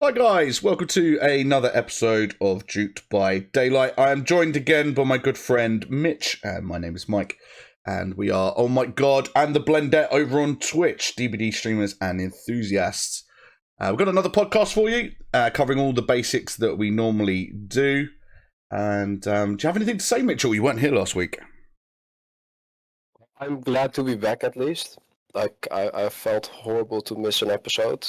Hi guys, welcome to another episode of Juked by Daylight. I am joined again by my good friend Mitch, and my name is Mike, and we are Oh My God and the Blendette over on Twitch, DVD streamers and enthusiasts. We've got another podcast for you, covering all the basics that we normally do. And do you have anything to say, Mitchell? You weren't here last week. I'm glad to be back at least. I felt horrible to miss an episode,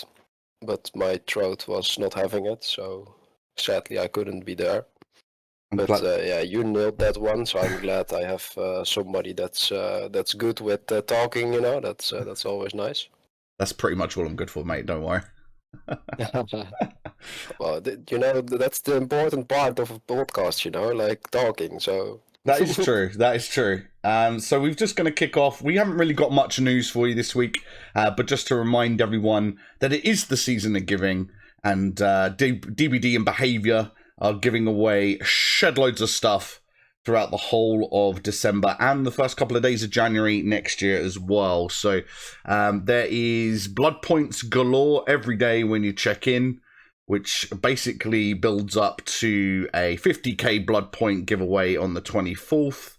but my throat was not having it, so sadly I couldn't be there. Yeah, you nailed that one, so I'm glad I have somebody that's good with talking. You know, that's always nice. That's pretty much all I'm good for, mate. Don't worry. Well, that's the important part of a podcast. You know, like talking. So That is true. That is true. So we're just going to kick off. We haven't really got much news for you this week, but just to remind everyone that it is the season of giving, and DBD and Behaviour are giving away shed loads of stuff throughout the whole of December and the first couple of days of January next year as well. So there is blood points galore every day when you check in, which basically builds up to a 50k blood point giveaway on the 24th,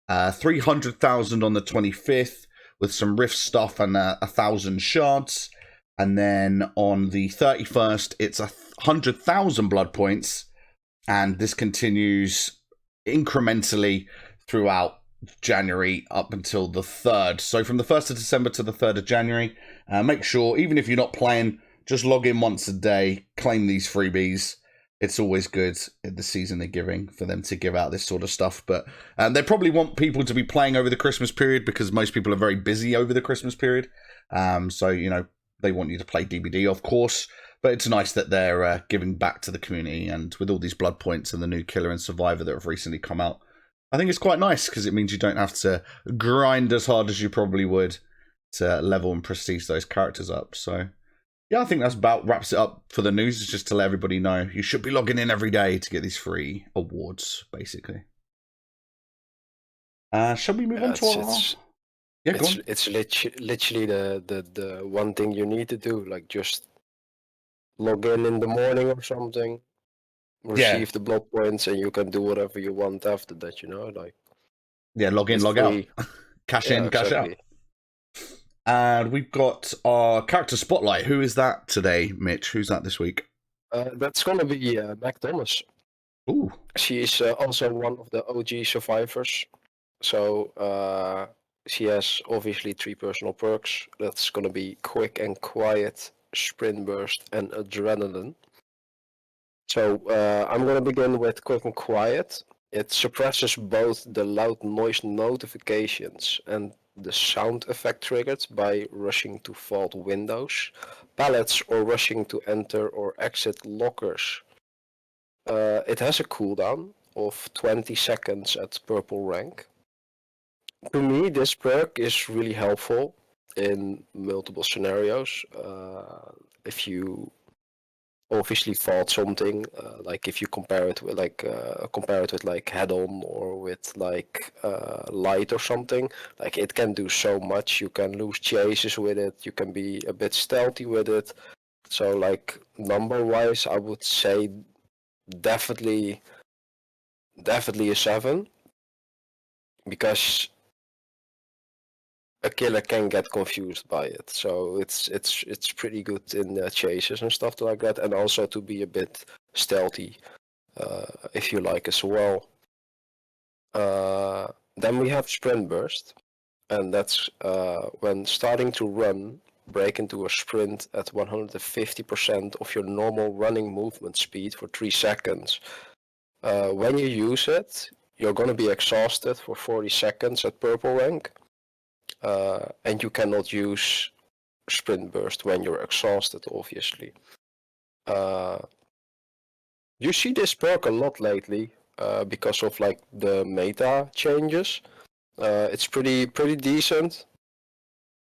300,000 on the 25th, with some rift stuff and 1,000 shards. And then on the 31st, it's 100,000 blood points, and this continues incrementally throughout January up until the 3rd. So from the 1st of December to the 3rd of January, make sure, even if you're not playing, just log in once a day, claim these freebies. It's always good in the season of giving for them to give out this sort of stuff. But they probably want people to be playing over the Christmas period because most people are very busy over the Christmas period. So, you know, they want you to play DBD, of course. But it's nice that they're giving back to the community. And with all these blood points and the new Killer and Survivor that have recently come out, I think it's quite nice because it means you don't have to grind as hard as you probably would to level and prestige those characters up. So yeah, I think that's about wraps it up for the news. It's just to let everybody know you should be logging in every day to get these free awards, basically. Shall we move on to our... Yeah, go on. It's literally the one thing you need to do, like just log in the morning or something, receive the blood points, and you can do whatever you want after that, you know? Like, yeah, log in, log free. Out. Cash in, cash out. And we've got our character spotlight. Who is that today, Mitch? Who's that this week? That's going to be Mac Thomas. Ooh. She is also one of the OG survivors. So she has obviously 3 personal perks. That's going to be quick and quiet, sprint burst, and adrenaline. So I'm going to begin with quick and quiet. It suppresses both the loud noise notifications and the sound effect triggered by rushing to vault windows, pallets, or rushing to enter or exit lockers. It has a cooldown of 20 seconds at purple rank. To me, this perk is really helpful in multiple scenarios. If you obviously vault something, like if you compare it with like head-on or with like light or something, like it can do so much. You can lose chases with it, you can be a bit stealthy with it. So like number-wise, I would say definitely a 7, because a killer can get confused by it. So it's pretty good in chases and stuff like that, and also to be a bit stealthy, if you like as well. Then we have sprint burst, and that's when starting to run, break into a sprint at 150% of your normal running movement speed for 3 seconds. When you use it, you're going to be exhausted for 40 seconds at purple rank. And you cannot use sprint burst when you're exhausted, obviously. You see this perk a lot lately because of like the meta changes. It's pretty decent.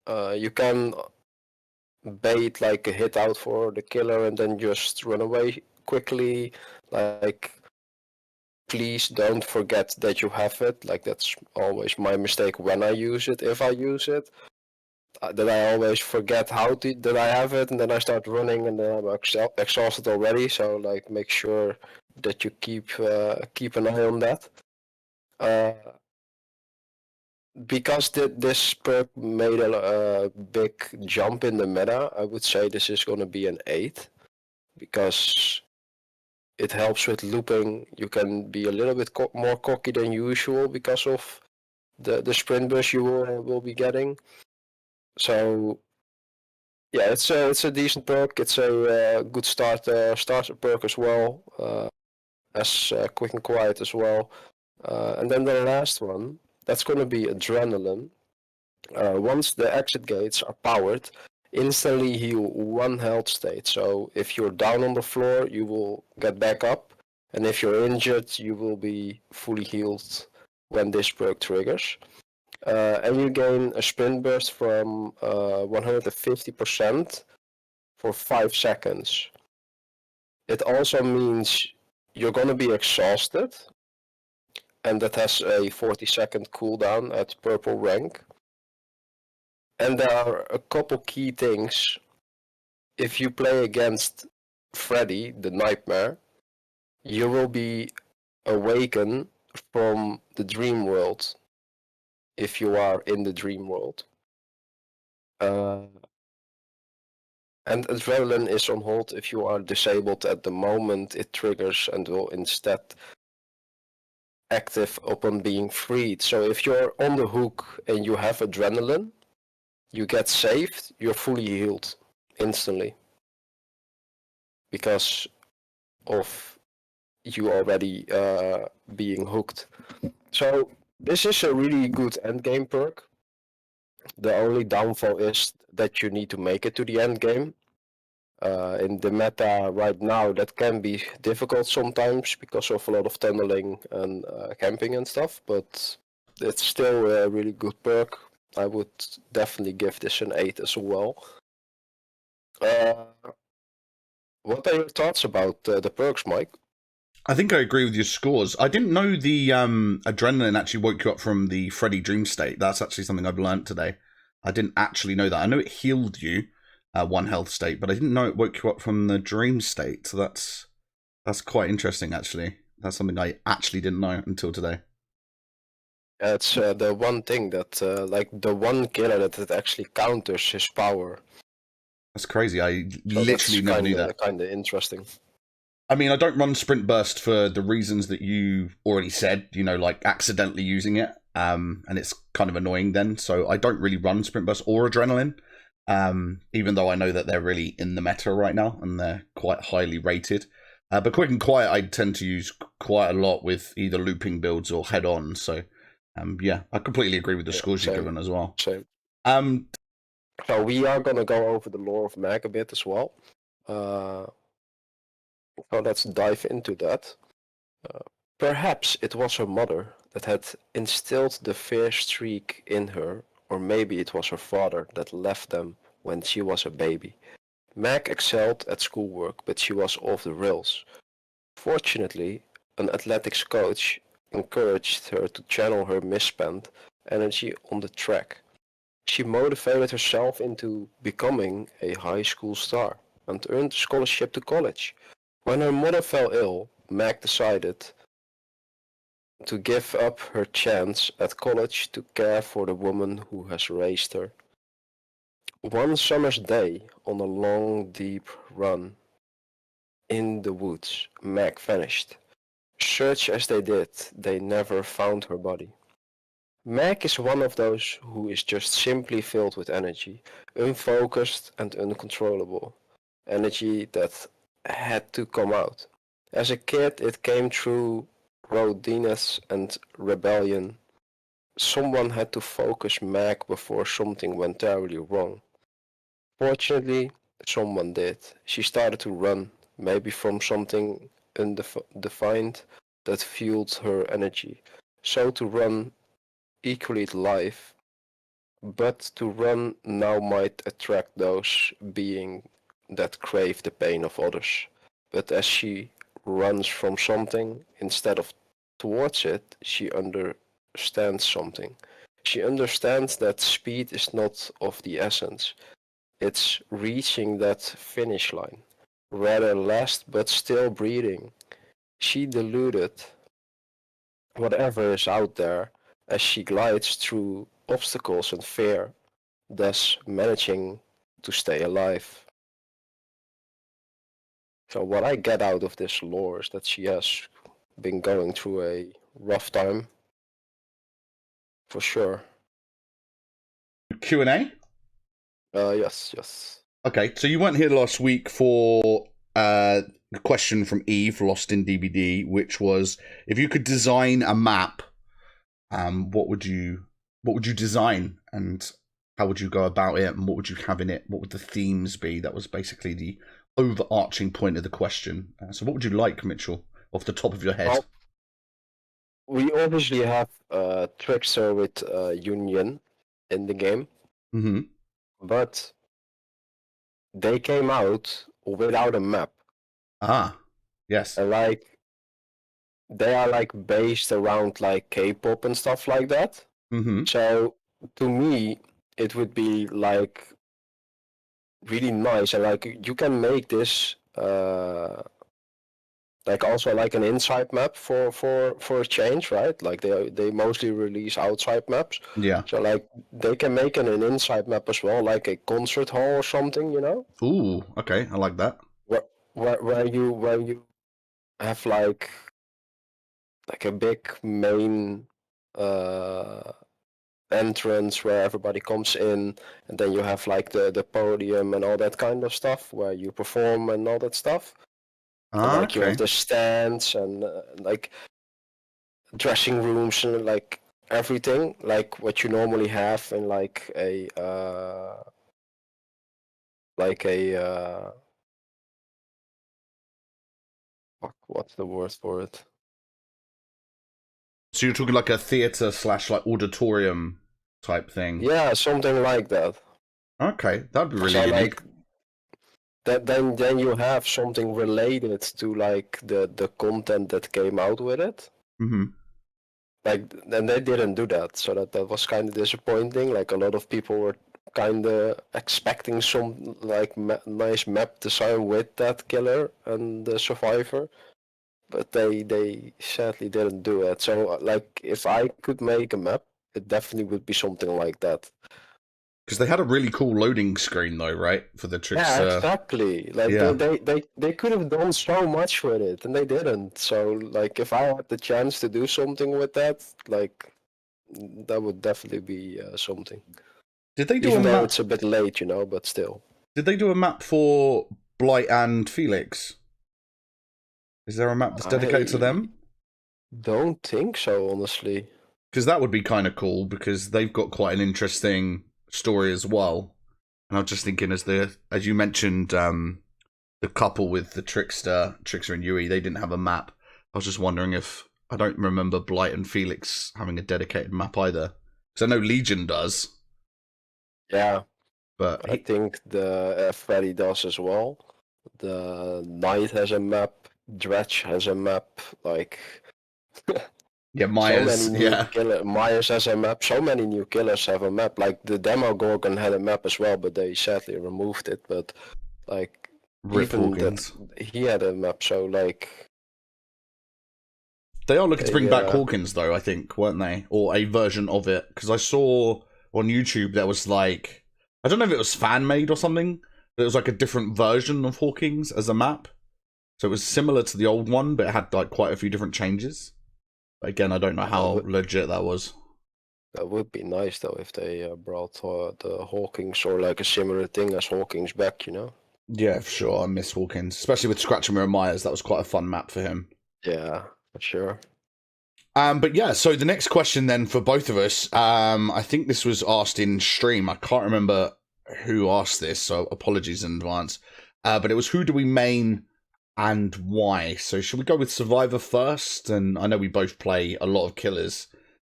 You can bait like a hit out for the killer and then just run away quickly. Like, please don't forget that you have it. Like, that's always my mistake when I use it, if I use it. that I always forget that I have it, and then I start running, and then I'm exhausted already. So like, make sure that you keep an eye on that. Because this perk made a big jump in the meta, I would say this is going to be an 8, because it helps with looping. You can be a little bit more cocky than usual because of the sprint burst you will be getting. So yeah, it's a decent perk. It's a good starter perk as well, as quick and quiet as well. And then the last one, that's going to be adrenaline. Once the exit gates are powered, instantly heal 1 health state. So if you're down on the floor, you will get back up, and if you're injured, you will be fully healed when this perk triggers. And you gain a sprint burst from 150% for 5 seconds. It also means you're gonna be exhausted, and that has a 40-second cooldown at purple rank. And there are a couple key things. If you play against Freddy, the Nightmare, you will be awakened from the dream world if you are in the dream world. And adrenaline is on hold if you are disabled at the moment it triggers, and will instead active upon being freed. So if you're on the hook and you have adrenaline, you get saved, you're fully healed instantly, because of you already being hooked. So this is a really good endgame perk. The only downfall is that you need to make it to the end game. In the meta right now, that can be difficult sometimes because of a lot of tunneling and camping and stuff, but it's still a really good perk. I would definitely give this an 8 as well. What are your thoughts about the perks, Mike? I think I agree with your scores. I didn't know the adrenaline actually woke you up from the Freddy dream state. That's actually something I've learned today. I didn't actually know that. I know it healed you 1 health state, but I didn't know it woke you up from the dream state. So that's quite interesting, actually. That's something I actually didn't know until today. It's the one thing that, like, the one killer that it actually counters his power. That's crazy. I So literally never knew that. Kind of interesting. I mean, I don't run Sprint Burst for the reasons that you already said, like accidentally using it. And it's kind of annoying then. So I don't really run Sprint Burst or Adrenaline, even though I know that they're really in the meta right now and they're quite highly rated. But Quick and Quiet I tend to use quite a lot with either looping builds or head on. So yeah, I completely agree with the scores you've given as well. Same. So we are going to go over the lore of Mag a bit as well. So let's dive into that. Perhaps it was her mother that had instilled the fierce streak in her, or maybe it was her father that left them when she was a baby. Meg excelled at schoolwork, but she was off the rails. Fortunately, an athletics coach encouraged her to channel her misspent energy on the track. She motivated herself into becoming a high school star and earned a scholarship to college. When her mother fell ill, Meg decided to give up her chance at college to care for the woman who has raised her. One summer's day, on a long, deep run in the woods, Meg vanished. Search as they did, they never found her body. Meg is one of those who is just simply filled with energy, unfocused and uncontrollable. Energy that had to come out. As a kid, it came through rudeness and rebellion. Someone had to focus Meg before something went terribly wrong. Fortunately, someone did. She started to run, maybe from something undefined that fueled her energy. So to run equally life, but to run now might attract those being that crave the pain of others. But as she runs from something instead of towards it, she understands something. She understands that speed is not of the essence. It's reaching that finish line. Rather last but still breathing. She deluded whatever is out there as she glides through obstacles and fear, thus managing to stay alive. So what I get out of this lore is that she has been going through a rough time, for sure. Q&A? Yes. Okay, so you weren't here last week for the question from Eve, Lost in DBD, which was, if you could design a map, what would you design, and how would you go about it, and what would you have in it? What would the themes be? That was basically the overarching point of the question. So what would you like, Mitchell, off the top of your head? Well, we obviously have Trickster with Union in the game, Mm-hmm. but they came out without a map. Ah, yes. And like they are like based around like K-pop and stuff like that. Mm-hmm. So to me, it would be like really nice, and like you can make this like also like an inside map for a change, right? Like they mostly release outside maps. Yeah. So like they can make an inside map as well, like a concert hall or something, you know? Ooh, okay, I like that. Where you have like a big main uh entrance where everybody comes in, and then you have like the podium and all that kind of stuff where you perform and all that stuff. And Ah, like you have okay. the stands and like dressing rooms and like everything like what you normally have in like a fuck, what's the word for it? So you're talking like a theater slash like auditorium type thing. Yeah, something like that. Okay, that'd be really So unique. like that, then you have something related to like the content that came out with it. Mm-hmm. Like, and they didn't do that, so that was kind of disappointing. Like a lot of people were kind of expecting some like nice map design with that killer and the survivor, but they sadly didn't do it. So like if I could make a map, it definitely would be something like that. Because they had a really cool loading screen though, right? For the Yeah, Trickster. exactly. Like Yeah. they could have done so much with it, and they didn't. So like if I had the chance to do something with that, like that would definitely be something. Did they do a Even though map? it's a bit late, you know, but still. Did they do a map for Blight and Felix? Is there a map that's dedicated to I them? don't think so, honestly. Because that would be kind of cool, because they've got quite an interesting story as well. And I was just thinking, as you mentioned, the couple with the Trickster and Yui, they didn't have a map. I was just wondering if, I don't remember Blight and Felix having a dedicated map either. Because I know Legion does, Yeah, but I think the Freddy does as well. The Knight has a map. Dredge has a map. Like yeah, so many Myers, new yeah, killer. Myers has a map. So many new killers have a map. Like the Demogorgon had a map as well, but they sadly removed it. But like Rip even that, Hawkins. he had a map. So like They are looking to bring they back Hawkins, though, I think, weren't they? Or a version of it. Because I saw on YouTube there was like, I don't know if it was fan made or something, but it was like a different version of Hawkins as a map. So it was similar to the old one, but it had like quite a few different changes. But again, I don't know that how would legit that was. that would be nice though if they brought the Hawkins or like a similar thing as Hawkins back, you know? Yeah, for sure. I miss Hawkins, especially with Scratcher Myers. That was quite a fun map for him. Yeah, for sure. But yeah, so the next question then for both of us, I think this was asked in stream. I can't remember who asked this, so apologies in advance. But it was, who do we main and why? So should we go with Survivor first? And I know we both play a lot of killers,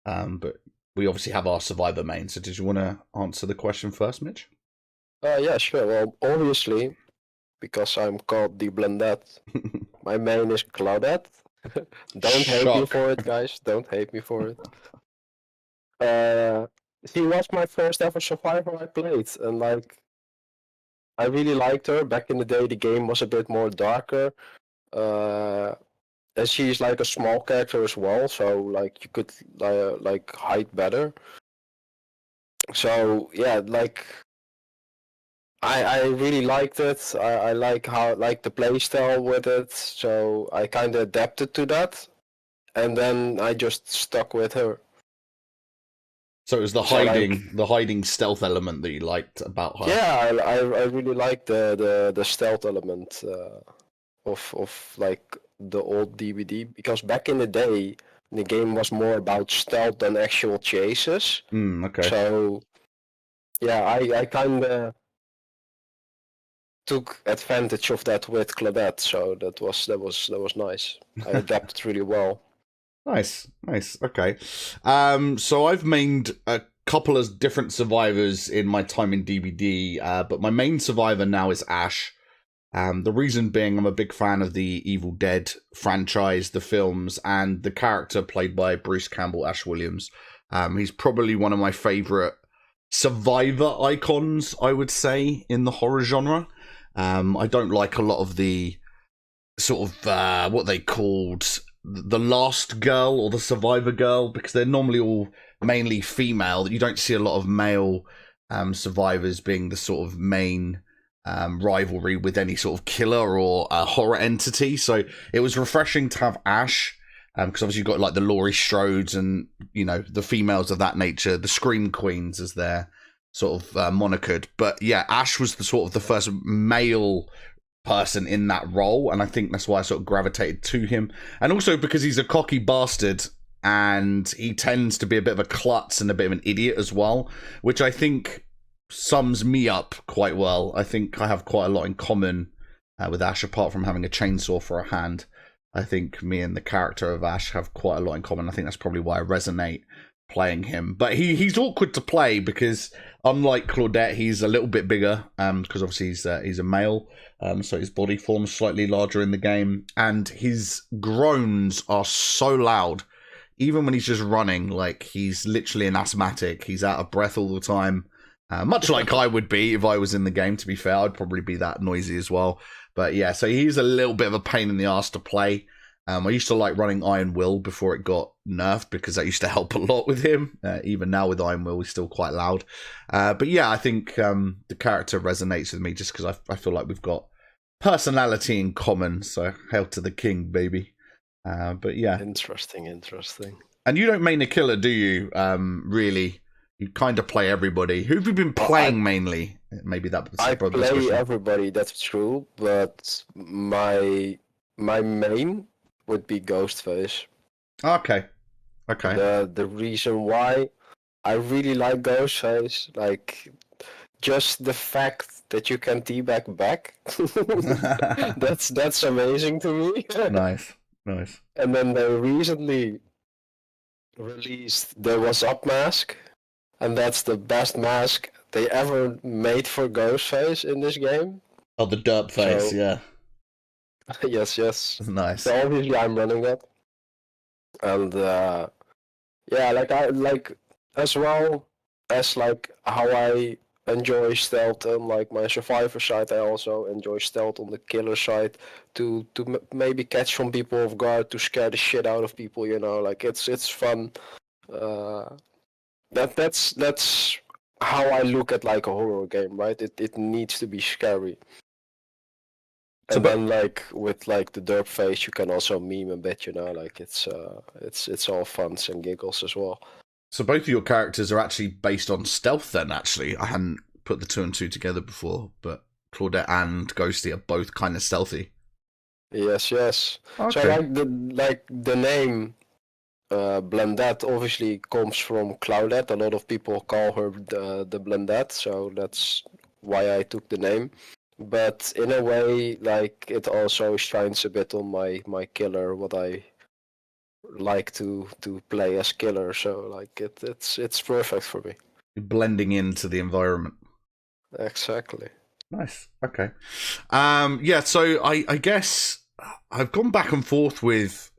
but we obviously have our Survivor main. So did you want to answer the question first, Mitch? Yeah, sure. Well, obviously, because I'm called the Blendette, my main is Claudette. Don't hate me Shock. for it, guys. Don't hate me for it. She was my first ever survivor I played, and like I really liked her. Back in the day, the game was a bit more darker. Uh, and she's like a small character as well, so like you could like hide better. So yeah, like I really liked it. I like how like the playstyle with it. So I kind of adapted to that, and then I just stuck with her. So it was So like the hiding stealth element that you liked about her. yeah, I really like the stealth element of like the old DVD, because back in the day the game was more about stealth than actual chases. Okay. So yeah, I kind of took advantage of that with Claudette, so that was nice. I adapted really well. Nice. Okay. So I've mained a couple of different survivors in my time in DBD, but my main survivor now is Ash. The reason being, I'm a big fan of the Evil Dead franchise, the films, and the character played by Bruce Campbell, Ash Williams. He's probably one of my favorite survivor icons, I would say, in the horror genre. I don't like a lot of the sort of what they called the last girl or the survivor girl, because they're normally all mainly female. You don't see a lot of male survivors being the sort of main rivalry with any sort of killer or horror entity. So it was refreshing to have Ash, because obviously you've got like the Laurie Strodes and, you know, the females of that nature, the Scream Queens as they're sort of monikered. But yeah, Ash was the sort of the first male person in that role, and I think that's why I sort of gravitated to him. And also because he's a cocky bastard, and he tends to be a bit of a klutz and a bit of an idiot as well, which I think sums me up quite well. I think I have quite a lot in common with Ash, apart from having a chainsaw for a hand. I think me and the character of Ash have quite a lot in common. I think that's probably why I resonate playing him. But he's awkward to play because, unlike Claudette, he's a little bit bigger, because obviously he's a male, so his body form's slightly larger in the game, and his groans are so loud. Even when he's just running, like he's literally an asthmatic. He's out of breath all the time. Much like I would be if I was in the game, to be fair. I'd probably be that noisy as well. But yeah, so he's a little bit of a pain in the ass to play. I used to like running Iron Will before it got nerfed, because that used to help a lot with him. Even now with Iron Will, he's still quite loud. But yeah, I think the character resonates with me just because I feel like we've got personality in common. So hail to the king, baby. But yeah. Interesting. And you don't main a killer, do you? Really? You kind of play everybody. Who have you been playing mainly? Maybe that's I probably play question. everybody, that's true, but my main would be Ghostface. Okay. The reason why I really like Ghostface, like just the fact that you can teabag back, that's amazing to me. Nice. And then they recently released the What's Up mask, and that's the best mask they ever made for Ghostface in this game. Oh, the derp face, So, yeah. yes. Nice. So obviously I'm running that, and yeah, like I like as well as like how I enjoy stealth on like my survivor side, I also enjoy stealth on the killer side to maybe catch some people off guard, to scare the shit out of people. You know, like it's fun. Uh, that's how I look at like a horror game, right? It needs to be scary. So, And then like with like the derp face, you can also meme a bit, you know, like it's all funs and giggles as well. so both of your characters are actually based on stealth then, actually. I hadn't put the two and two together before, but Claudette and Ghosty are both kind of stealthy. Yes. Okay. So like the name Blendette obviously comes from Claudette. A lot of people call her the Blendette, so that's why I took the name. But in a way, like it also shines a bit on my killer, what I like to play as killer. So like it's perfect for me. You're blending into the environment. Exactly. Nice. Okay. Yeah, so I guess I've gone back and forth with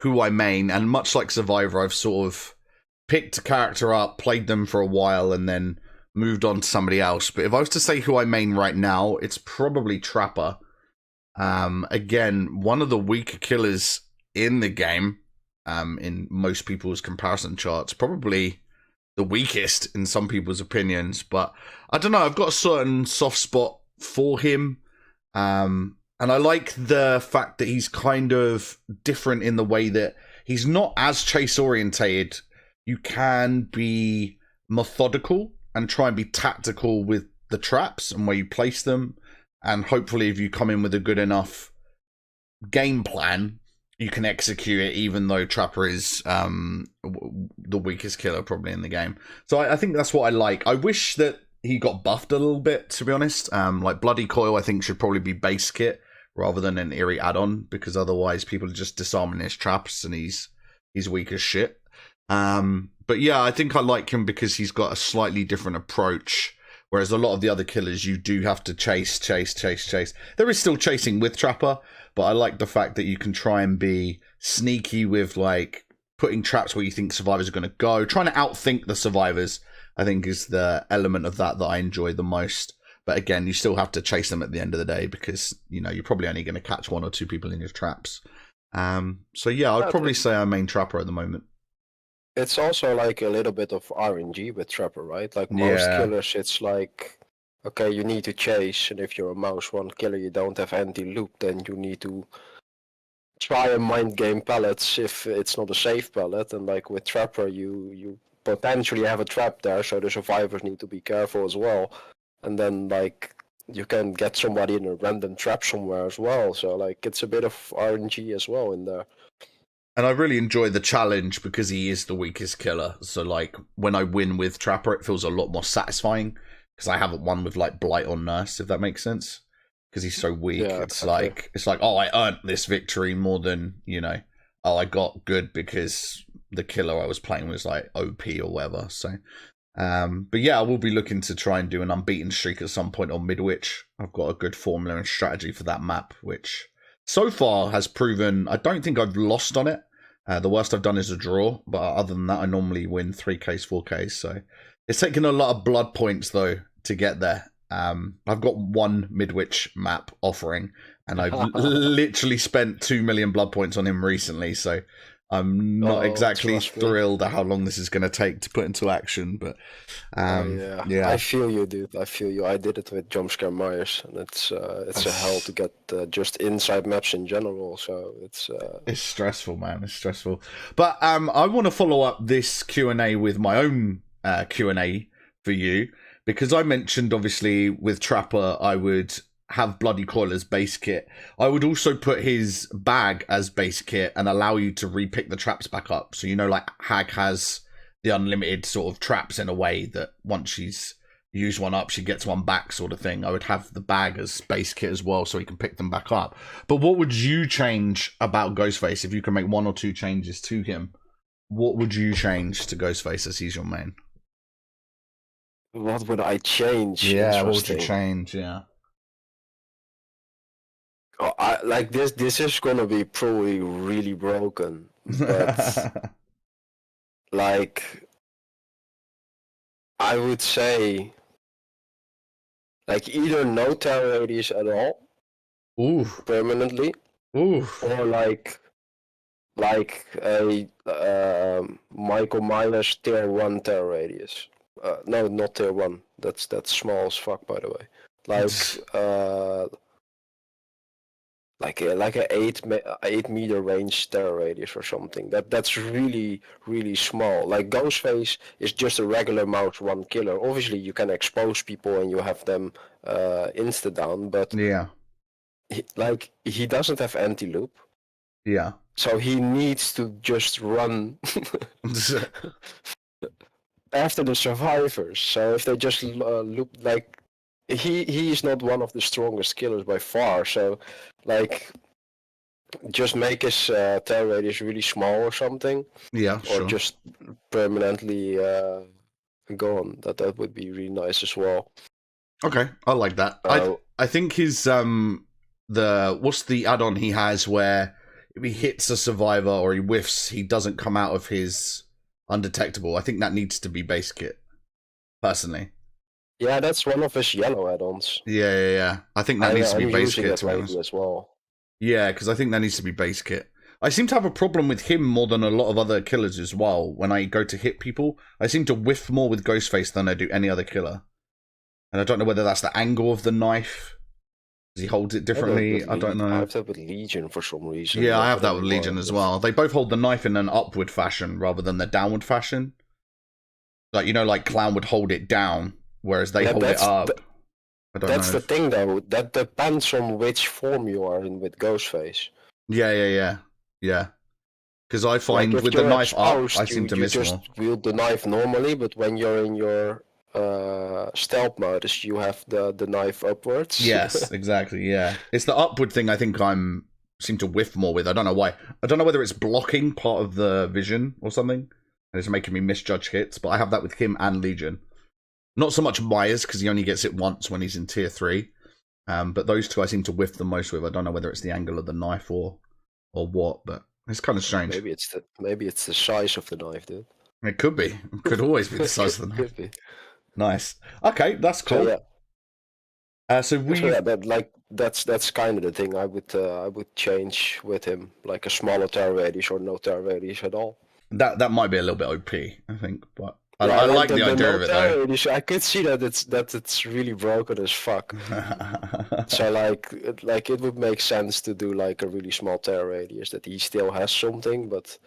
who I main, and much like Survivor, I've sort of picked a character up, played them for a while, and then moved on to somebody else. But if I was to say who I main right now, it's probably Trapper. Again, one of the weaker killers in the game, in most people's comparison charts, probably the weakest in some people's opinions. But I don't know, I've got a certain soft spot for him. And I like the fact that he's kind of different in the way that he's not as chase orientated. You can be methodical and try and be tactical with the traps and where you place them. And hopefully if you come in with a good enough game plan, you can execute it, even though Trapper is the weakest killer probably in the game. So I think that's what I like. I wish that he got buffed a little bit, to be honest. Like Bloody Coil, I think, should probably be base kit rather than an Eerie add-on, because otherwise people are just disarming his traps and he's weak as shit. But yeah, I think I like him because he's got a slightly different approach, whereas a lot of the other killers, you do have to chase. There is still chasing with Trapper, but I like the fact that you can try and be sneaky with, like, putting traps where you think survivors are going to go. Trying to outthink the survivors, I think, is the element of that I enjoy the most. But again, you still have to chase them at the end of the day because, you know, you're probably only going to catch 1 or 2 people in your traps. So yeah, I'd probably say I main Trapper at the moment. It's also like a little bit of RNG with Trapper, right? Like most killers, it's like, okay, you need to chase, and if you're a mouse 1 killer, you don't have anti-loop, then you need to try and mind game pallets if it's not a safe pallet. And like with Trapper, you potentially have a trap there, so the survivors need to be careful as well. And then like you can get somebody in a random trap somewhere as well. So like it's a bit of RNG as well in there. And I really enjoy the challenge because he is the weakest killer. So, like, when I win with Trapper, it feels a lot more satisfying because I haven't won with, like, Blight or Nurse, if that makes sense. Because he's so weak. Yeah, it's like, oh, I earned this victory more than, you know, oh, I got good because the killer I was playing was, like, OP or whatever. So, but yeah, I will be looking to try and do an unbeaten streak at some point on Midwich. I've got a good formula and strategy for that map, which so far has proven, I don't think I've lost on it. The worst I've done is a draw, but other than that, I normally win 3Ks, 4Ks. So it's taken a lot of blood points, though, to get there. I've got 1 Midwich map offering, and I've literally spent 2 million blood points on him recently. So I'm not exactly thrilled at how long this is going to take to put into action, but yeah. I feel you, dude. I feel you. I did it with Jumpscare Myers, and it's a hell to get just inside maps in general. So it's stressful, man. It's stressful. But I want to follow up this Q&A with my own Q&A for you, because I mentioned obviously with Trapper I would have Bloody Coil as base kit. I would also put his bag as base kit and allow you to repick the traps back up. So, you know, like Hag has the unlimited sort of traps in a way that once she's used one up, she gets one back sort of thing. I would have the bag as base kit as well so he can pick them back up. But what would you change about Ghostface if you can make 1 or 2 changes to him? What would you change to Ghostface as he's your main? What would I change? Yeah, what would you change? Yeah. Like this is gonna be probably really broken, but like I would say like either no terror radius at all, permanently, or like a Michael Myers tier 1 terror radius. No, not tier 1. That's small as fuck, by the way. Like a 8 meter range terror radius or something. That's really small. Like Ghostface is just a regular mouse 1 killer. Obviously you can expose people and you have them insta down, but yeah, he doesn't have anti-loop. Yeah. So he needs to just run after the survivors. So if they just loop, like, he is not one of the strongest killers by far. So, like, just make his terror radius really small or something. Yeah, or just permanently gone. That would be really nice as well. Okay, I like that. I think his what's the add-on he has where if he hits a survivor or he whiffs, he doesn't come out of his undetectable. I think that needs to be base kit, personally. Yeah, that's one of his yellow add-ons. Yeah. I think that needs to be base kit, to be honest. As well. Yeah, because I think that needs to be base kit. I seem to have a problem with him more than a lot of other killers as well. When I go to hit people, I seem to whiff more with Ghostface than I do any other killer. And I don't know whether that's the angle of the knife. Does he hold it differently? I don't know. I have that with Legion for some reason. Yeah, I have that with Legion as well. They both hold the knife in an upward fashion rather than the downward fashion. Like, you know, like Clown would hold it down, whereas they hold it up. That's the thing, though. That depends on which form you are in with Ghostface. Yeah. Because I find with the knife up, I seem to miss more. You just wield the knife normally, but when you're in your stealth modus, you have the knife upwards. Yes, exactly. Yeah, it's the upward thing. I think seem to whiff more with. I don't know why. I don't know whether it's blocking part of the vision or something, and it's making me misjudge hits. But I have that with him and Legion. Not so much Myers because he only gets it once when he's in tier 3. But those two I seem to whiff the most with. I don't know whether it's the angle of the knife or what, but it's kind of strange. Maybe it's the size of the knife, dude. It could be. It could always be the size of the knife. Could be. Nice. Okay, that's cool. So, yeah. That's kind of the thing I would change with him, like a smaller terror radius or no terror radius at all. That might be a little bit OP, I think, but I like the idea of it though. Radius, I could see that it's really broken as fuck. So like it would make sense to do like a really small terror radius that he still has something, but.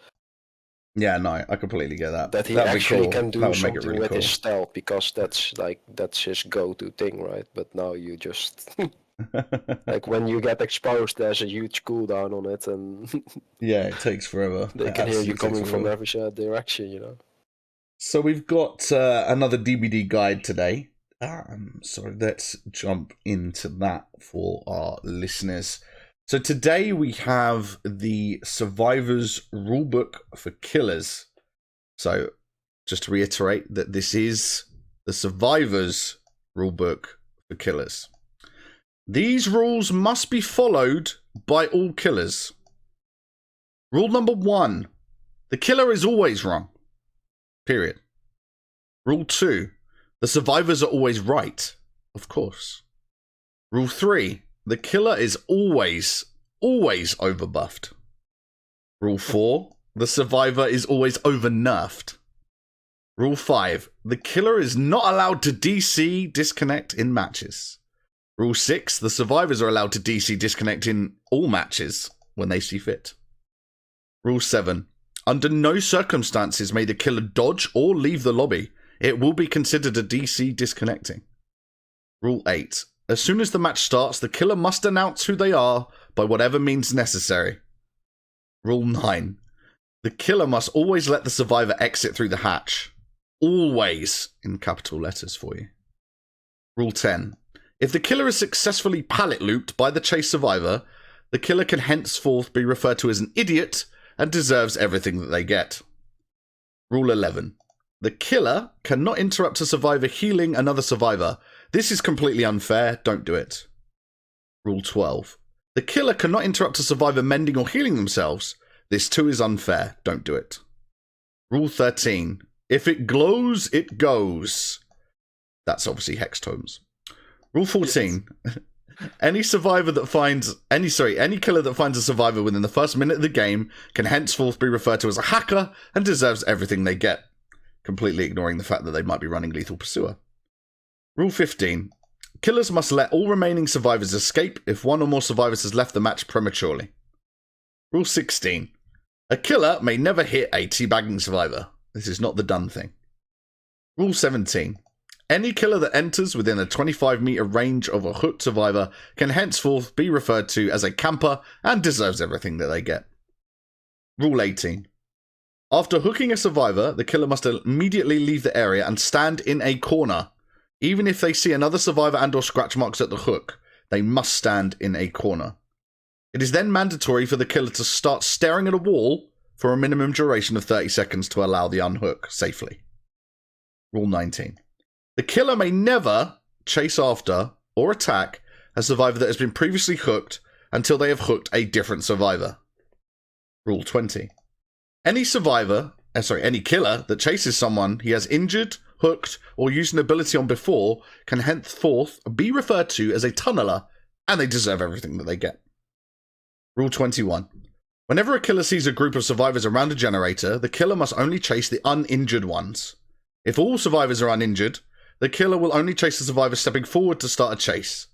Yeah, no, I completely get that. That he That'd actually be cool. can do something really with his stealth, because that's his go-to thing, right? But now you just like when you get exposed, there's a huge cooldown on it, and yeah, it takes forever. They can hear you coming from every direction, you know. So we've got another DBD guide today. So let's jump into that for our listeners. So today we have the Survivor's Rulebook for Killers. So just to reiterate that this is the Survivor's Rulebook for Killers. These rules must be followed by all killers. Rule number 1. The killer is always wrong. Period. Rule 2. The survivors are always right. Of course. Rule 3. The killer is always overbuffed. Rule 4. The survivor is always overnerfed. Rule 5. The killer is not allowed to DC disconnect in matches. Rule 6. The survivors are allowed to DC disconnect in all matches when they see fit. Rule 7. Under no circumstances may the killer dodge or leave the lobby. It will be considered a DC disconnecting. Rule 8. As soon as the match starts, the killer must announce who they are by whatever means necessary. Rule 9. The killer must always let the survivor exit through the hatch. Always, in capital letters for you. Rule 10. If the killer is successfully pallet looped by the chase survivor, the killer can henceforth be referred to as an idiot and deserves everything that they get. Rule 11. The killer cannot interrupt a survivor healing another survivor. This is completely unfair. Don't do it. Rule 12. The killer cannot interrupt a survivor mending or healing themselves. This too is unfair. Don't do it. Rule 13. If it glows, it goes. That's obviously hex tomes. Rule 14. Yes. Any killer that finds a survivor within the first minute of the game can henceforth be referred to as a hacker and deserves everything they get, completely ignoring the fact that they might be running Lethal Pursuer. Rule 15. Killers must let all remaining survivors escape if one or more survivors has left the match prematurely. Rule 16. A killer may never hit a teabagging survivor. This is not the done thing. Rule 17. Any killer that enters within a 25-meter range of a hooked survivor can henceforth be referred to as a camper and deserves everything that they get. Rule 18. After hooking a survivor, the killer must immediately leave the area and stand in a corner. Even if they see another survivor and/or scratch marks at the hook, they must stand in a corner. It is then mandatory for the killer to start staring at a wall for a minimum duration of 30 seconds to allow the unhook safely. Rule 19. The killer may never chase after or attack a survivor that has been previously hooked until they have hooked a different survivor. Rule 20. Any survivor any killer that chases someone he has injured, hooked, or used an ability on before can henceforth be referred to as a tunneler, and they deserve everything that they get. Rule 21. Whenever a killer sees a group of survivors around a generator, the killer must only chase the uninjured ones. If all survivors are uninjured, the killer will only chase the survivors stepping forward to start a chase.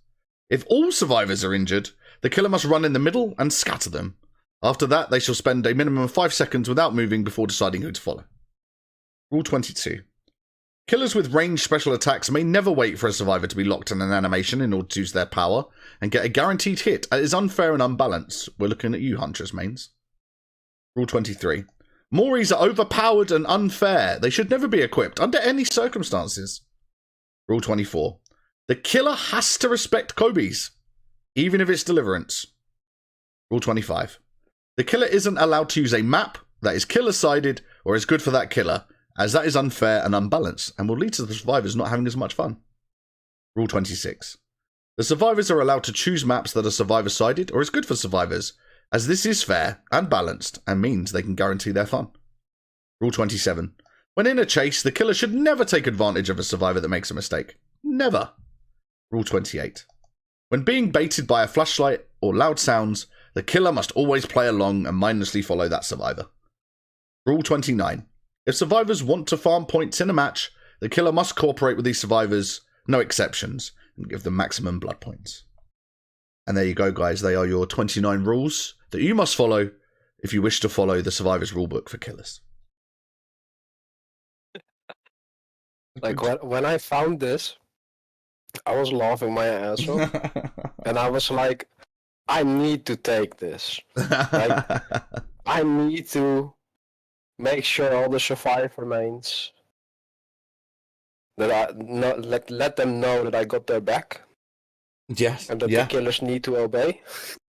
If all survivors are injured, the killer must run in the middle and scatter them. After that, they shall spend a minimum of 5 seconds without moving before deciding who to follow. Rule 22. Killers with ranged special attacks may never wait for a survivor to be locked in an animation in order to use their power and get a guaranteed hit. It is unfair and unbalanced. We're looking at you, Huntress mains. Rule 23. Moris are overpowered and unfair. They should never be equipped under any circumstances. Rule 24. The killer has to respect Kobe's, even if it's deliverance. Rule 25. The killer isn't allowed to use a map that is killer-sided or is good for that killer, as that is unfair and unbalanced and will lead to the survivors not having as much fun. Rule 26. The survivors are allowed to choose maps that are survivor-sided or is good for survivors, as this is fair and balanced and means they can guarantee their fun. Rule 27. When in a chase, the killer should never take advantage of a survivor that makes a mistake. Never. Rule 28. When being baited by a flashlight or loud sounds, the killer must always play along and mindlessly follow that survivor. Rule 29. If survivors want to farm points in a match, the killer must cooperate with these survivors, no exceptions, and give them maximum blood points. And there you go, guys. They are your 29 rules that you must follow if you wish to follow the Survivors Rulebook for killers. Like, when I found this, I was laughing my ass off. And I was like, I need to take this. Like, I need to make sure all the survivor mains that I not let them know that I got their back. Yes. And that the killers need to obey.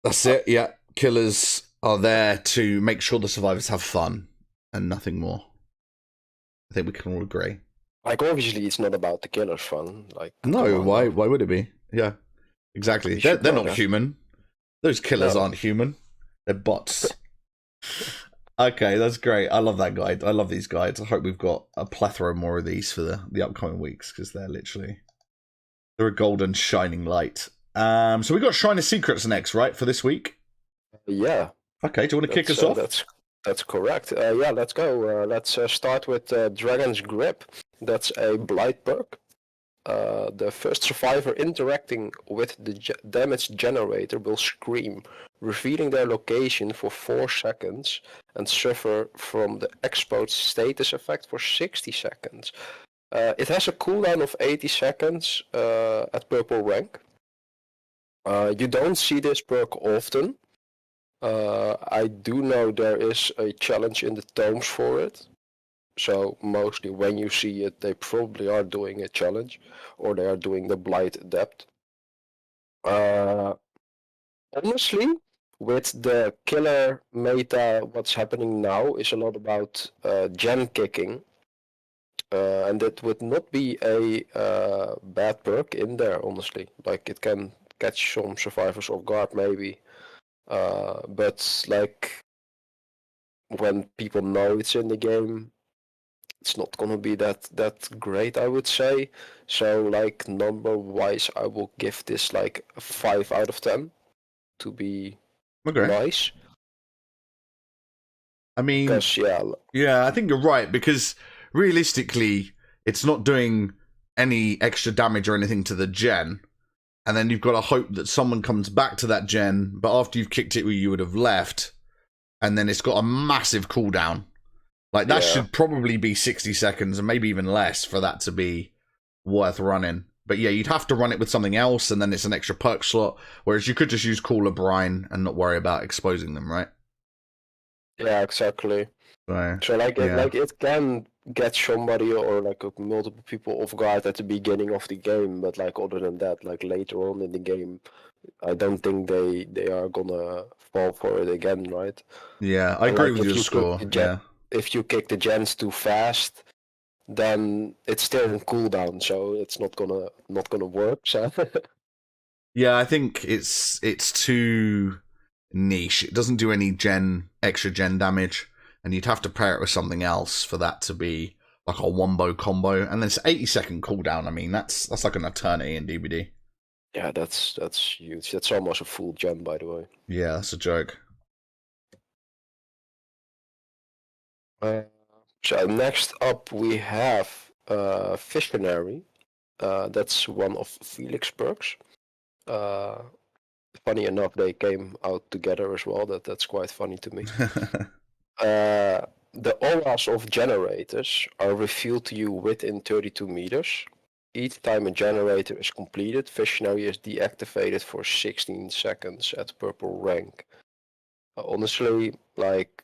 That's it, yeah. Killers are there to make sure the survivors have fun and nothing more. I think we can all agree. Like, obviously it's not about the killer's fun. Like, no, why would it be? Yeah. Exactly. They're not human. Those killers aren't human. They're bots. Okay, that's great. I love that guide. I love these guides. I hope we've got a plethora more of these for the upcoming weeks, because they're a golden shining light. So we got Shrine of Secrets next, right, for this week? Yeah. Okay, do you want to kick us off? That's correct. Yeah, let's go. Let's start with Dragon's Grip. That's a blight perk. The first survivor interacting with the damage generator will scream, revealing their location for 4 seconds and suffer from the exposed status effect for 60 seconds. It has a cooldown of 80 seconds at purple rank. You don't see this perk often. I do know there is a challenge in the tomes for it. So mostly when you see it, they probably are doing a challenge, or they are doing the Blight Adept. Honestly, with the killer meta, what's happening now is a lot about gen kicking. And that would not be a bad perk in there, honestly. Like, it can catch some survivors off guard, maybe. But, like, when people know it's in the game, it's not gonna be that great, I would say. So, like, number-wise, I will give this, like, a 5 out of 10 to be nice. I mean, yeah, I think you're right, because realistically, it's not doing any extra damage or anything to the gen. And then you've got to hope that someone comes back to that gen, but after you've kicked it, you would have left. And then it's got a massive cooldown. Like, that should probably be 60 seconds and maybe even less for that to be worth running. But yeah, you'd have to run it with something else, and then it's an extra perk slot. Whereas you could just use Cooler Brine and not worry about exposing them, right? Yeah, exactly. So like, it can get somebody or like multiple people off guard at the beginning of the game, but like other than that, like later on in the game, I don't think they are gonna fall for it again, right? Yeah, I agree with your score. If you kick the gens too fast, then it's still in cooldown, so it's not gonna work. So yeah, I think it's too niche. It doesn't do any extra gen damage. and you'd have to pair it with something else for that to be like a wombo combo. And then it's 80-second cooldown. I mean, that's like an eternity in DBD. Yeah, that's huge. That's almost a full gem, by the way. Yeah, that's a joke. So next up we have Visionary. That's one of Felix perks. Funny enough, they came out together as well. That's quite funny to me. The auras of generators are revealed to you within 32 meters. Each time a generator is completed, Visionary is deactivated for 16 seconds at purple rank. Honestly, like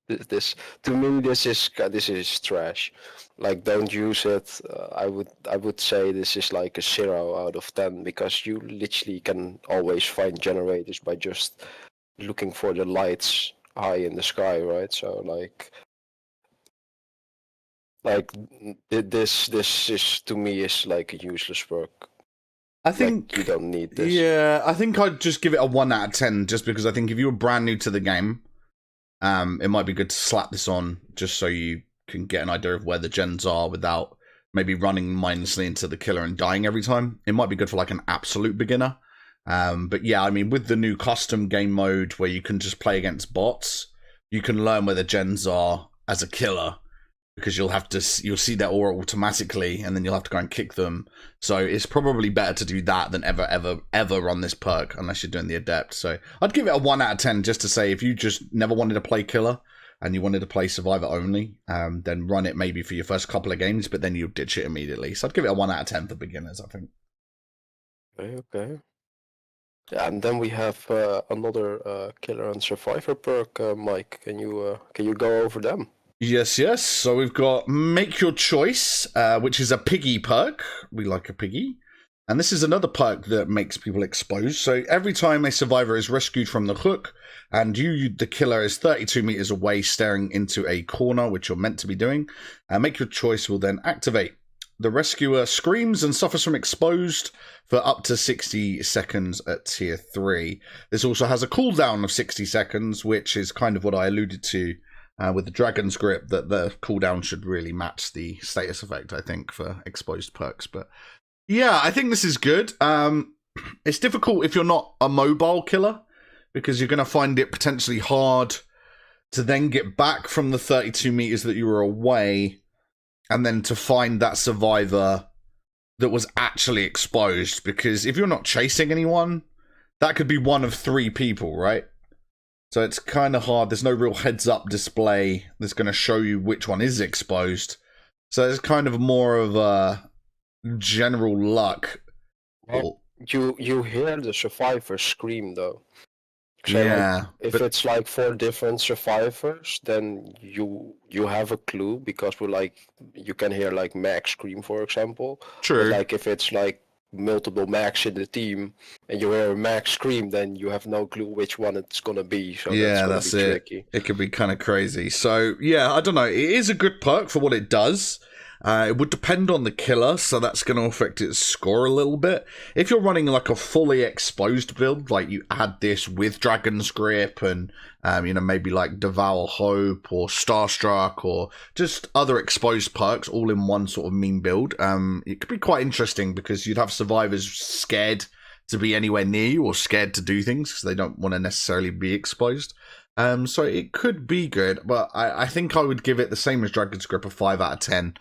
this to me, this is trash. Like, don't use it. I would say this is like a 0 out of 10 because you literally can always find generators by just looking for the lights high in the sky, right? So this is to me is like a useless perk. I think like, you don't need this. Yeah, I think I'd just give it a 1 out of 10, just because I think if you were brand new to the game, it might be good to slap this on just so you can get an idea of where the gens are without maybe running mindlessly into the killer and dying every time. It might be good for like an absolute beginner. But yeah, I mean, with the new custom game mode where you can just play against bots, you can learn where the gens are as a killer, because you'll see their aura automatically, and then you'll have to go and kick them. So it's probably better to do that than ever run this perk unless you're doing the adept. So I'd give it a 1 out of 10 just to say if you just never wanted to play killer and you wanted to play survivor only, then run it maybe for your first couple of games, but then you ditch it immediately. So I'd give it a 1 out of 10 for beginners, I think. Okay. Yeah, and then we have another killer and survivor perk. Mike, can you go over them? Yes. So we've got Make Your Choice, which is a piggy perk. We like a piggy. And this is another perk that makes people exposed. So every time a survivor is rescued from the hook, and you, the killer, is 32 meters away staring into a corner, which you're meant to be doing, Make Your Choice will then activate. The rescuer screams and suffers from exposed for up to 60 seconds at tier 3. This also has a cooldown of 60 seconds, which is kind of what I alluded to with the Dragon's Grip, that the cooldown should really match the status effect, I think, for exposed perks. But yeah, I think this is good. It's difficult if you're not a mobile killer, because you're going to find it potentially hard to then get back from the 32 meters that you were away and then to find that survivor that was actually exposed. Because if you're not chasing anyone, that could be one of 3 people, right? So it's kind of hard. There's no real heads-up display that's going to show you which one is exposed. So it's kind of more of a general luck. Well, you hear the survivor scream, though. So Yeah. if it's like 4 different survivors, then you have a clue, because you can hear like Max scream, for example. True. But like if it's like multiple Max in the team and you hear a Max scream, then you have no clue which one it's gonna be. So yeah, that's gonna be tricky. It could be kind of crazy. So yeah, I don't know. It is a good perk for what it does. It would depend on the killer, so that's going to affect its score a little bit. If you're running like a fully exposed build, like you add this with Dragon's Grip and, maybe like Devour Hope or Starstruck or just other exposed perks all in one sort of mean build, it could be quite interesting, because you'd have survivors scared to be anywhere near you or scared to do things because they don't want to necessarily be exposed. So it could be good, but I think I would give it the same as Dragon's Grip, a 5 out of 10.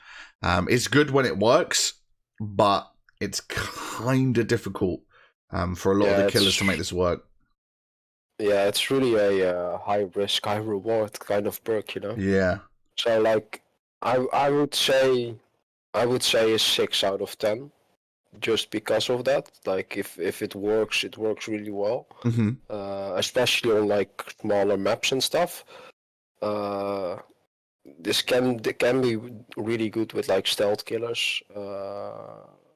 It's good when it works, but it's kind of difficult for a lot of the killers to make this work. Yeah, it's really a high risk, high reward kind of perk, Yeah. So like, I would say a 6 out of 10, just because of that. Like if it works really well. Mm-hmm. Especially on like smaller maps and stuff. This can be really good with like stealth killers.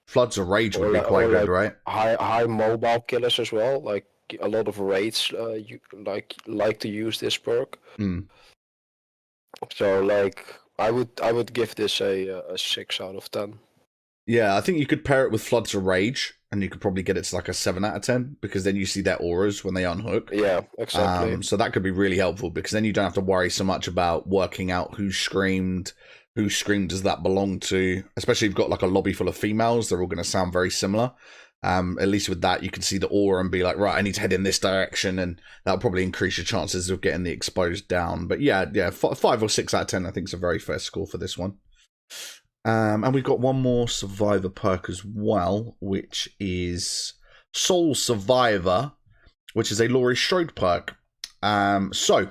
Floods of Rage would be quite good, right? High mobile killers as well. Like a lot of raids, you like to use this perk. Mm. So like, I would give this a 6 out of 10. Yeah, I think you could pair it with Floods of Rage, and you could probably get it to like a 7 out of 10 because then you see their auras when they unhook. Yeah, exactly. So that could be really helpful because then you don't have to worry so much about working out who screamed does that belong to, especially if you've got like a lobby full of females. They're all going to sound very similar. At least with that, you can see the aura and be like, right, I need to head in this direction, and that'll probably increase your chances of getting the exposed down. But yeah, 5 or 6 out of 10, I think is a very fair score for this one. And we've got one more Survivor perk as well, which is Soul Survivor, which is a Laurie Strode perk. So,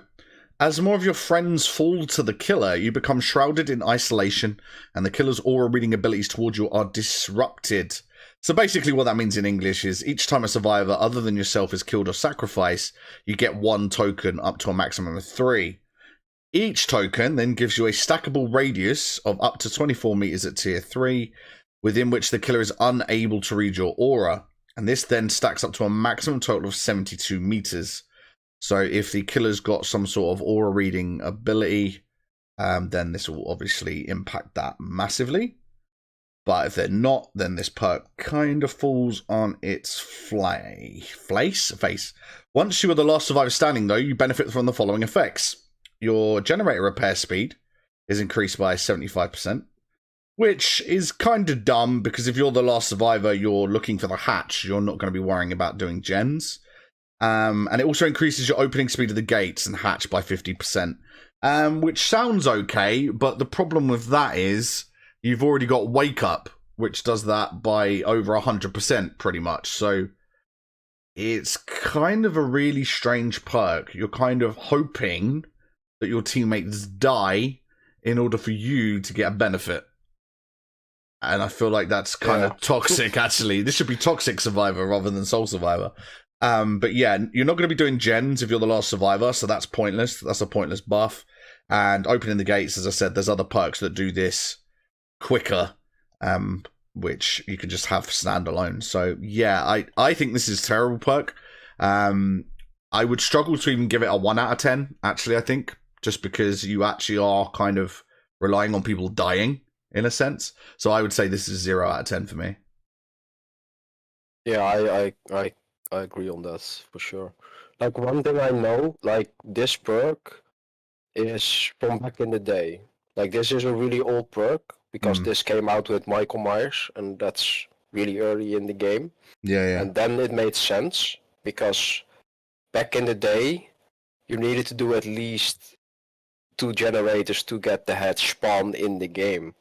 as more of your friends fall to the killer, you become shrouded in isolation, and the killer's aura reading abilities towards you are disrupted. So basically what that means in English is each time a survivor other than yourself is killed or sacrificed, you get 1 token up to a maximum of 3. Each token then gives you a stackable radius of up to 24 meters at tier 3, within which the killer is unable to read your aura. And this then stacks up to a maximum total of 72 meters. So if the killer's got some sort of aura reading ability, then this will obviously impact that massively. But if they're not, then this perk kind of falls on its face. Once you are the last survivor standing, though, you benefit from the following effects. Your generator repair speed is increased by 75%, which is kind of dumb because if you're the last survivor, you're looking for the hatch. You're not going to be worrying about doing gens. And it also increases your opening speed of the gates and hatch by 50%, which sounds okay, but the problem with that is you've already got Wake Up, which does that by over 100% pretty much. So it's kind of a really strange perk. You're kind of hoping that your teammates die in order for you to get a benefit. And I feel like that's kind of toxic, actually. This should be Toxic Survivor rather than Soul Survivor. But yeah, you're not going to be doing gens if you're the last survivor, so that's pointless. That's a pointless buff. And opening the gates, as I said, there's other perks that do this quicker, which you can just have standalone. So yeah, I think this is a terrible perk. I would struggle to even give it a 1 out of 10, actually, I think, just because you actually are kind of relying on people dying, in a sense. So I would say this is 0 out of 10 for me. Yeah, I agree on that for sure. Like one thing I know, like this perk is from back in the day. Like this is a really old perk because this came out with Michael Myers, and that's really early in the game. Yeah. And then it made sense because back in the day, you needed to do at least 2 generators to get the head spawn in the game.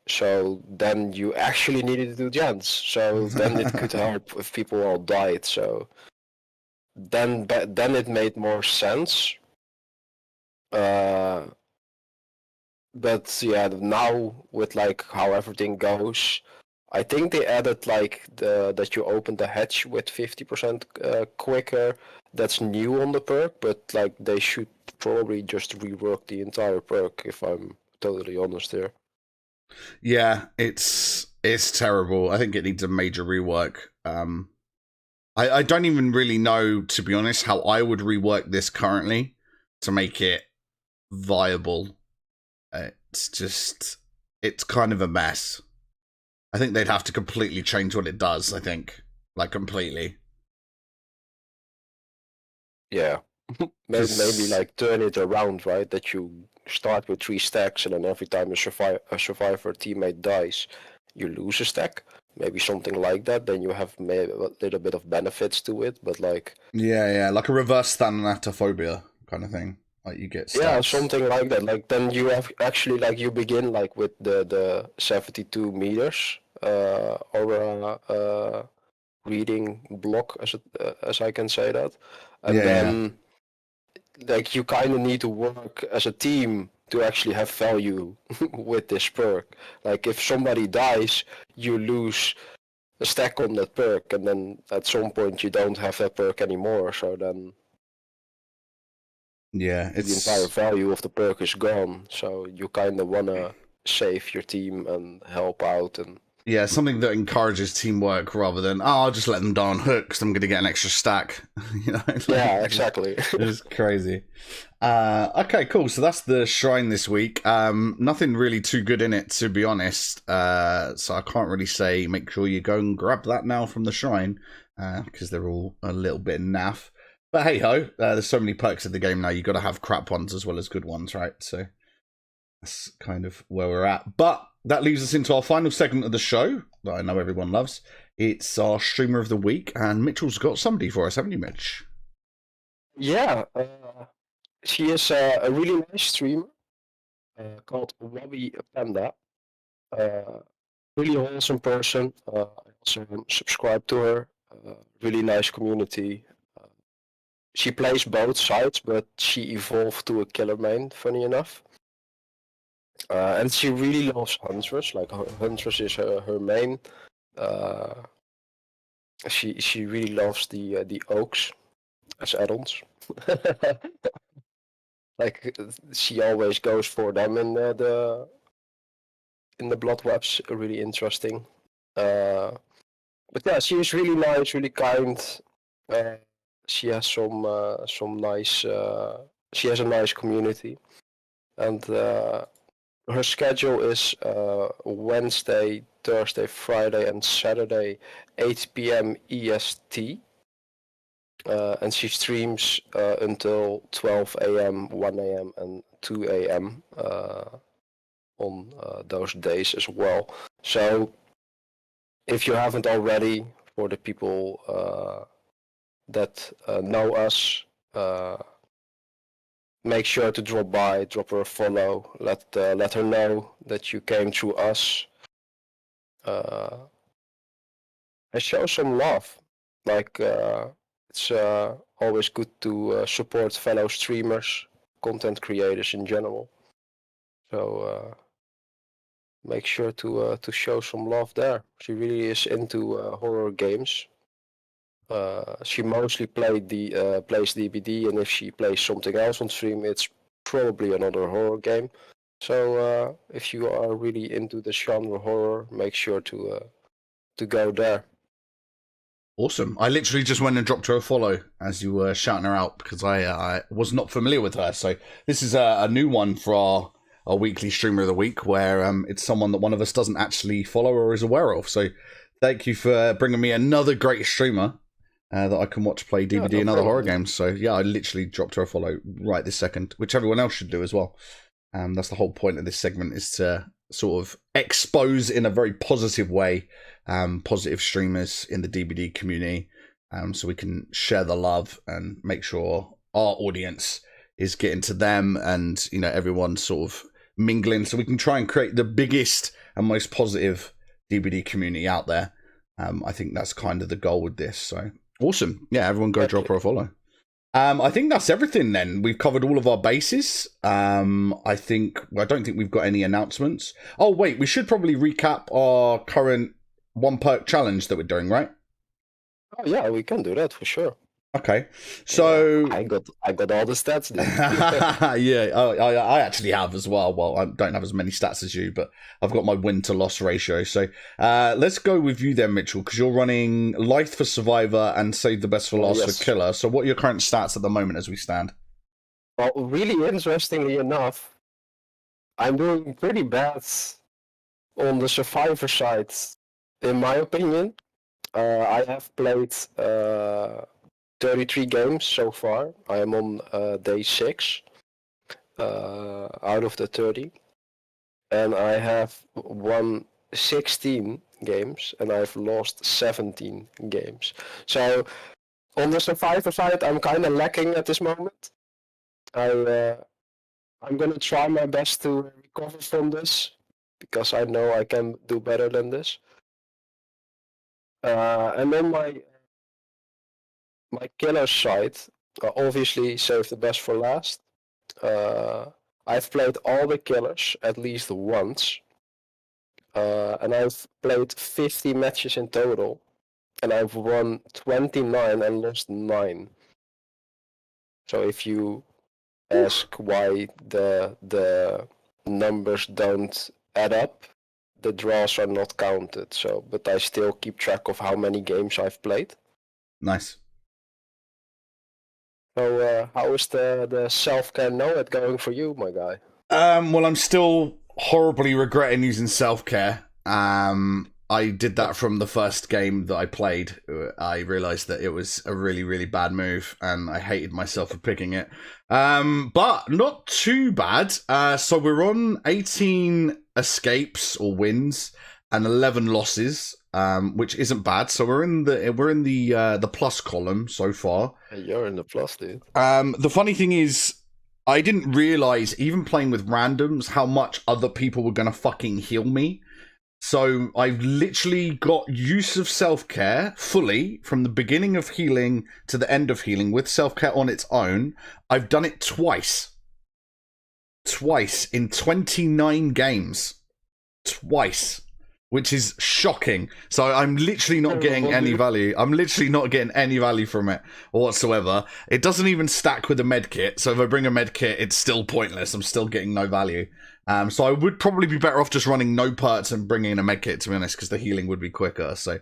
So then you actually needed to do gens. So then it could help if people all died. So then it made more sense. But yeah, now with like how everything goes, I think they added like that you open the hatch with 50% quicker. That's new on the perk, but like they should probably just rework the entire perk, if I'm totally honest here. Yeah, it's terrible. I think it needs a major rework. I don't even really know, to be honest, how I would rework this currently to make it viable. It's kind of a mess. I think they'd have to completely change what it does, I think. Like, completely. Yeah. Maybe like turn it around, right? That you start with 3 stacks, and then every time a survivor teammate dies, you lose a stack. Maybe something like that. Then you have maybe a little bit of benefits to it, but like... Yeah, like a reverse thanatophobia kind of thing. Like you get stats. Yeah, something like that. Like then you have actually like you begin like with the 72 meters or reading block as I can say that, and then like you kind of need to work as a team to actually have value with this perk. Like if somebody dies, you lose a stack on that perk, and then at some point you don't have that perk anymore. So then the entire value of the perk is gone. So you kind of wanna save your team and help out and. Yeah, something that encourages teamwork rather than, I'll just let them die on hook because I'm going to get an extra stack. Yeah, exactly. It's crazy. Okay, cool. So that's the shrine this week. Nothing really too good in it, to be honest. So I can't really say make sure you go and grab that now from the shrine because they're all a little bit naff. But hey ho, there's so many perks of the game now. You got to have crap ones as well as good ones, right? So that's kind of where we're at. But that leaves us into our final segment of the show that I know everyone loves. It's our streamer of the week, and Mitchell's got somebody for us, haven't you, Mitch? Yeah, she is a really nice streamer called Wobby Panda. Really wholesome person. I also subscribe to her. Really nice community. She plays both sides, but she evolved to a killer main, funny enough. And she really loves Huntress. Like Huntress is her main. She really loves the oaks as add-ons. Like she always goes for them in the blood webs. Really interesting. But yeah, she is really nice, really kind. She has some nice. She has a nice community, and her schedule is Wednesday, Thursday, Friday, and Saturday, 8 p.m. EST. And she streams until 12 a.m., 1 a.m., and 2 a.m. On those days as well. So if you haven't already, for the people that know us, make sure to drop by, drop her a follow, let her know that you came through us, and show some love. Like it's always good to support fellow streamers, content creators in general. So make sure to show some love there. She really is into horror games. She mostly plays DBD, and if she plays something else on stream, it's probably another horror game. So if you are really into the genre horror, make sure to go there. Awesome. I literally just went and dropped her a follow as you were shouting her out because I was not familiar with her. So this is a new one for our weekly streamer of the week where it's someone that one of us doesn't actually follow or is aware of. So thank you for bringing me another great streamer that I can watch play DBD and other horror games. So yeah, I literally dropped her a follow right this second, which everyone else should do as well. That's the whole point of this segment, is to sort of expose in a very positive way positive streamers in the DBD community, so we can share the love and make sure our audience is getting to them, and everyone sort of mingling, so we can try and create the biggest and most positive DBD community out there. I think that's kind of the goal with this. So awesome. Yeah, everyone go drop her a follow. I think that's everything then. We've covered all of our bases. I don't think we've got any announcements. Oh, wait, we should probably recap our current one perk challenge that we're doing, right? Oh yeah, we can do that for sure. Okay, so I got all the stats. Yeah, I actually have as well. Well, I don't have as many stats as you, but I've got my win to loss ratio. So let's go with you then, Mitchell, because you're running Lithe for Survivor and Save the Best for Last for Killer. So what are your current stats at the moment as we stand? Well, really interestingly enough, I'm doing pretty bad on the Survivor side, in my opinion. I have played 33 games so far. I am on day 6 out of the 30. And I have won 16 games and I've lost 17 games. So on the Survivor side, I'm kind of lacking at this moment. I'm going to try my best to recover from this, because I know I can do better than this. And on my killer side, obviously save the best for last. I've played all the killers at least once. And I've played 50 matches in total. And I've won 29 and lost 9. So if you ask why the numbers don't add up, the draws are not counted. So, but I still keep track of how many games I've played. Nice. So, how is the self-care Noed going for you, my guy? Well, I'm still horribly regretting using self-care. I did that from the first game that I played. I realized that it was a really, really bad move, and I hated myself for picking it. But not too bad. So we're on 18 escapes or wins and 11 losses, which isn't bad. So we're in the plus column so far. You're in the plus, dude. The funny thing is, I didn't realize, even playing with randoms, how much other people were gonna fucking heal me. So I've literally got use of self-care fully from the beginning of healing to the end of healing with self-care on its own. I've done it twice. Twice in 29 games. Twice. Which is shocking. So I'm literally not getting any value. I'm literally not getting any value from it whatsoever. It doesn't even stack with a med kit. So if I bring a med kit, it's still pointless. I'm still getting no value. So I would probably be better off just running no perks and bringing in a med kit, to be honest, because the healing would be quicker. So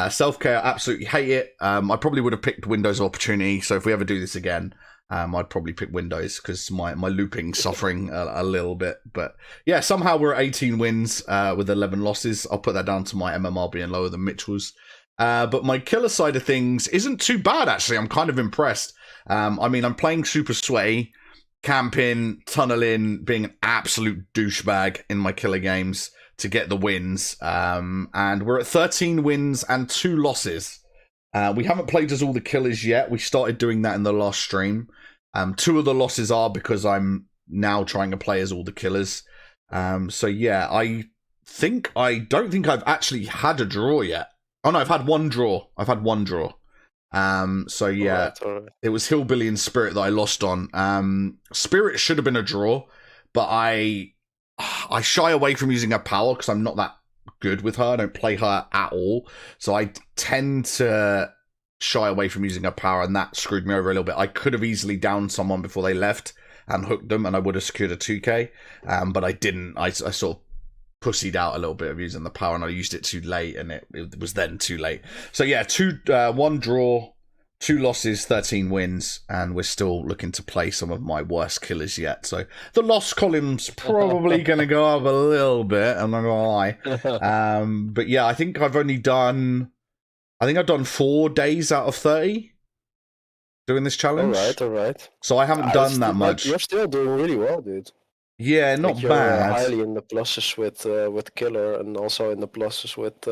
self-care, absolutely hate it. I probably would have picked Windows Opportunity. So if we ever do this again, I'd probably pick Windows because my looping's suffering a little bit. But yeah, somehow we're at 18 wins with 11 losses. I'll put that down to my MMR being lower than Mitchel's. But my killer side of things isn't too bad, actually. I'm kind of impressed. I mean, I'm playing super sweaty, camping, tunneling, being an absolute douchebag in my killer games to get the wins. And we're at 13 wins and 2 losses. We haven't played as all the killers yet. We started doing that in the last stream. 2 of the losses are because I'm now trying to play as all the killers. So yeah, I don't think I've actually had a draw yet. Oh no, I've had one draw. So yeah, all right. It was Hillbilly and Spirit that I lost on. Spirit should have been a draw, but I shy away from using her power because I'm not that good with her. I don't play her at all, so I tend to shy away from using her power, and that screwed me over a little bit. I could have easily downed someone before they left and hooked them, and I would have secured a 2k, but I didn't. I sort of pussied out a little bit of using the power, and I used it too late, and it was then too late. So yeah, 1 draw, 2 losses, 13 wins, and we're still looking to play some of my worst killers yet. So the loss column's probably going to go up a little bit, I'm not going to lie. But yeah, I think I've done 4 days out of 30 doing this challenge. All right. So I haven't done that much. You're still doing really well, dude. Yeah, not bad. Highly in the pluses with Killer and also in the pluses with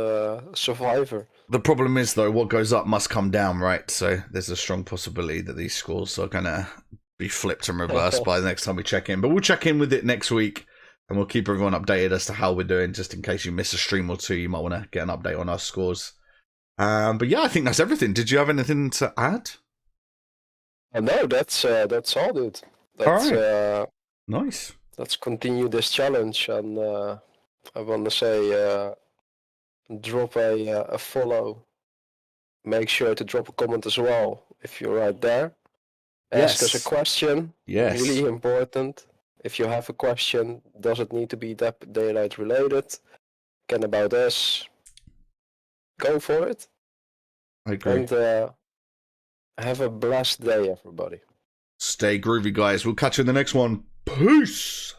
Survivor. The problem is, though, what goes up must come down, right? So there's a strong possibility that these scores are going to be flipped and reversed by the next time we check in. But we'll check in with it next week, and we'll keep everyone updated as to how we're doing, just in case you miss a stream or two. You might want to get an update on our scores. But yeah, I think that's everything. Did you have anything to add? No, that's all, dude. All right. Nice. Let's continue this challenge, and I want to say, drop a follow. Make sure to drop a comment as well if you're right there. Ask us a question. Yes. Really important. If you have a question, does it need to be daylight related? Can about us. Go for it. I agree. And have a blessed day, everybody. Stay groovy, guys. We'll catch you in the next one. Peace.